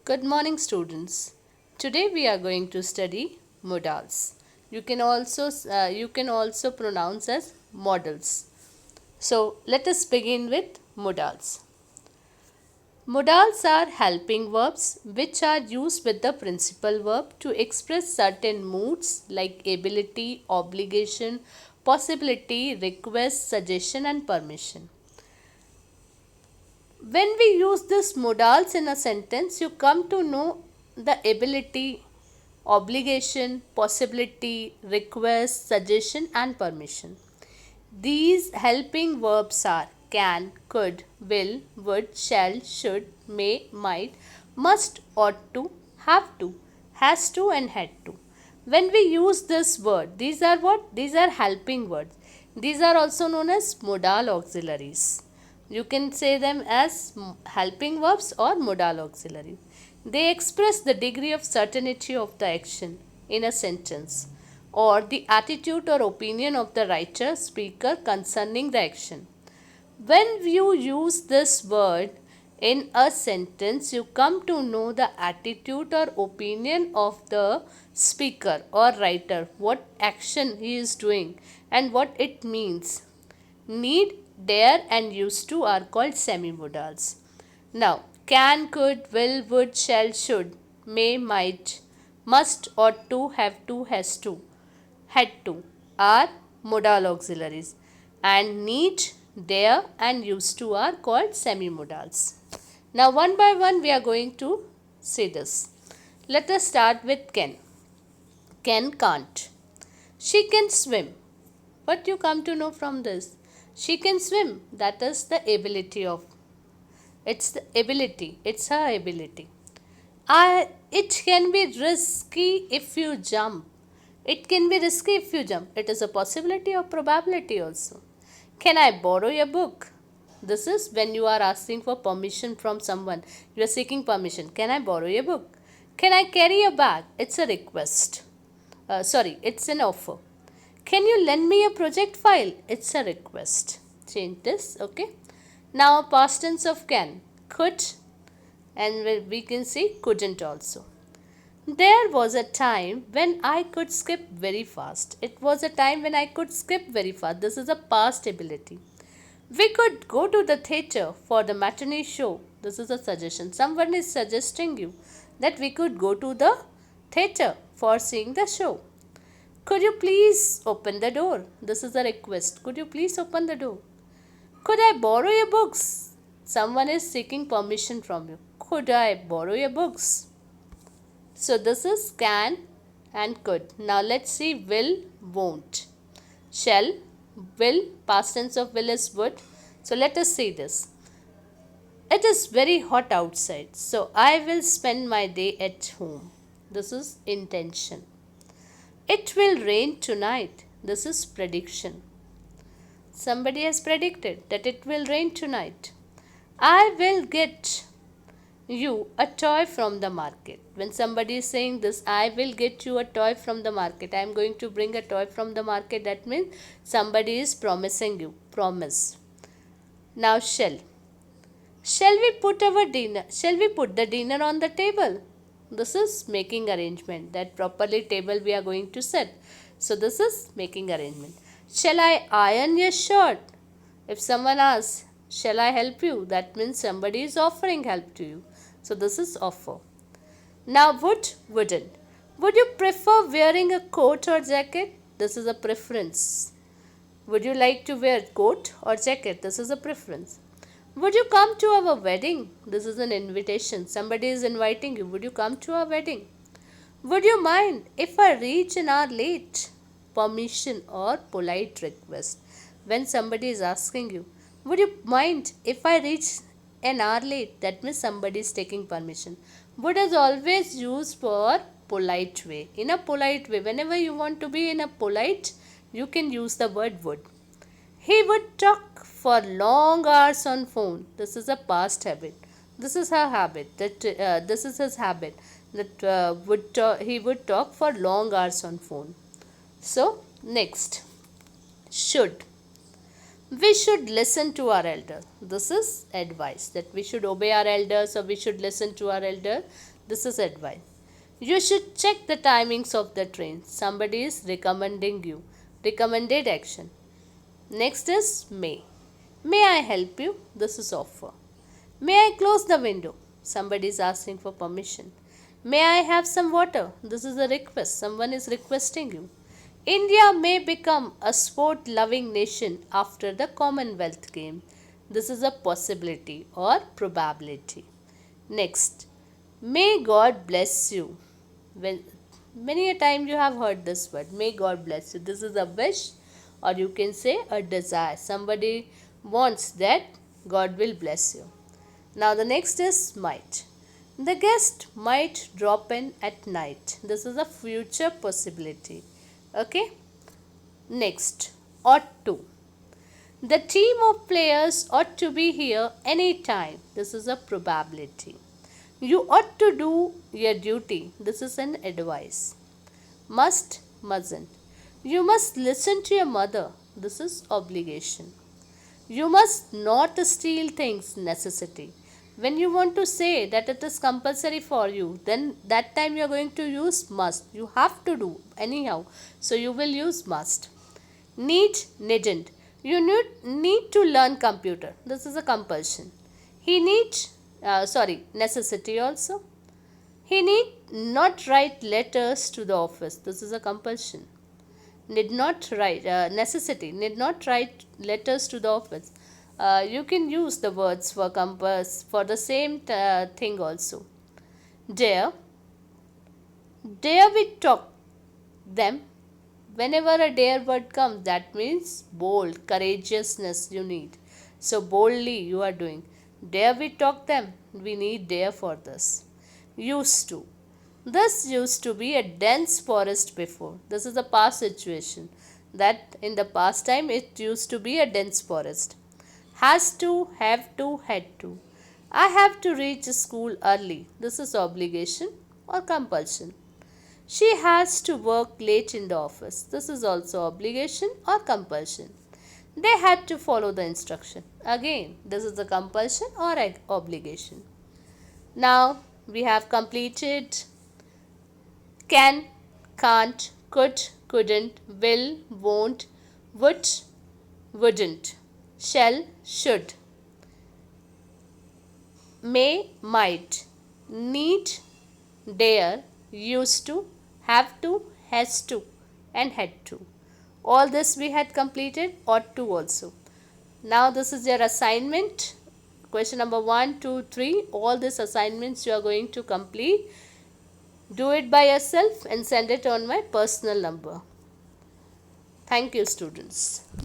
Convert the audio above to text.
Good morning, students. Today we are going to study modals. You can also pronounce as modals. So let us begin with modals. Modals are helping verbs which are used with the principal verb to express certain moods like ability, obligation, possibility, request, suggestion, and permission. When we use this modals in a sentence, you come to know the ability, obligation, possibility, request, suggestion, and permission. These helping verbs are can, could, will, would, shall, should, may, might, must, ought to, have to, has to, and had to. When we use this word, these are what? These are helping words. These are also known as modal auxiliaries. You can say them as helping verbs or modal auxiliary. They express the degree of certainty of the action in a sentence or the attitude or opinion of the writer speaker concerning the action. When you use this word in a sentence, you come to know the attitude or opinion of the speaker or writer, what action he is doing and what it means. Need, dare, and used to are called semi-modals. Now, can, could, will, would, shall, should, may, might, must, ought to, have to, has to, had to are modal auxiliaries, and need, dare, and used to are called semi-modals. Now, one by one, we are going to see this. Let us start with can. Can can't. She can swim. What you come to know from this? She can swim. That is the ability of. It's the ability. It's her ability. It can be risky if you jump. It can be risky if you jump. It is a possibility or probability also. Can I borrow your book? This is when you are asking for permission from someone. You are seeking permission. Can I borrow your book? Can I carry a bag? It's a request. It's an offer. Can you lend me a project file? It's a request. Change this, okay? Now, past tense of can. Could, and we can say couldn't also. There was a time when I could skip very fast. It was a time when I could skip very fast. This is a past ability. We could go to the theatre for the matinee show. This is a suggestion. Someone is suggesting you that we could go to the theatre for seeing the show. Could you please open the door? This is a request. Could you please open the door? Could I borrow your books? Someone is seeking permission from you. Could I borrow your books? So this is can and could. Now let's see will, won't. Shall, will, past tense of will is would. So let us see this. It is very hot outside, so I will spend my day at home. This is intention. It will rain tonight. This is prediction. Somebody has predicted that it will rain tonight. I will get you a toy from the market. When somebody is saying this, I will get you a toy from the market. I am going to bring a toy from the market. That means somebody is promising you. Promise. Now shall. Shall we put the dinner on the table? This is making arrangement. That properly table we are going to set. So this is making arrangement. Shall I iron your shirt? If someone asks, shall I help you? That means somebody is offering help to you. So this is offer. Now would, wouldn't. Would you prefer wearing a coat or jacket? This is a preference. Would you like to wear coat or jacket? This is a preference. Would you come to our wedding? This is an invitation. Somebody is inviting you. Would you come to our wedding? Would you mind if I reach an hour late? Permission or polite request. When somebody is asking you, would you mind if I reach an hour late? That means somebody is taking permission. Would is always used for polite way. In a polite way, whenever you want to be in a polite, you can use the word would. He would talk for long hours on phone. This is a past habit. This is her habit. This is his habit. He would talk for long hours on phone. So next, should. We should listen to our elder. This is advice that we should obey our elders or we should listen to our elder. This is advice. You should check the timings of the train. Somebody is recommending you. Recommended action. Next is may. May I help you? This is offer. May I close the window? Somebody is asking for permission. May I have some water? This is a request. Someone is requesting you. India may become a sport loving nation after the Commonwealth Games. This is a possibility or probability. Next, may God bless you. When many a time you have heard this word, may God bless you. This is a wish, or you can say a desire. Somebody wants that God will bless you. Now the next is might. The guest might drop in at night. This is a future possibility. Okay. Next, ought to. The team of players ought to be here anytime. This is a probability. You ought to do your duty. This is an advice. Must, mustn't. You must listen to your mother. This is obligation. You must not steal things, necessity. When you want to say that it is compulsory for you, then that time you are going to use must. You have to do anyhow. So you will use must. Need, needn't. You need to learn computer. This is a compulsion. He needs, necessity also. He need not write letters to the office. This is a compulsion. Need not write, necessity. Need not write letters to the office. You can use the words for compass for the same thing also. Dare. Dare we talk them. Whenever a dare word comes, that means bold, courageousness you need. So boldly you are doing. Dare we talk them? We need dare for this. Used to. This used to be a dense forest before. This is a past situation. That in the past time it used to be a dense forest. Has to, have to, had to. I have to reach school early. This is obligation or compulsion. She has to work late in the office. This is also obligation or compulsion. They had to follow the instruction. Again, this is a compulsion or obligation. Now we have completed can, can't, could, couldn't, will, won't, would, wouldn't, shall, should, may, might, need, dare, used to, have to, has to, and had to. All this we had completed, ought to also. Now this is your assignment. Question number 1, 2, 3. All these assignments you are going to complete. Do it by yourself and send it on my personal number. Thank you, students.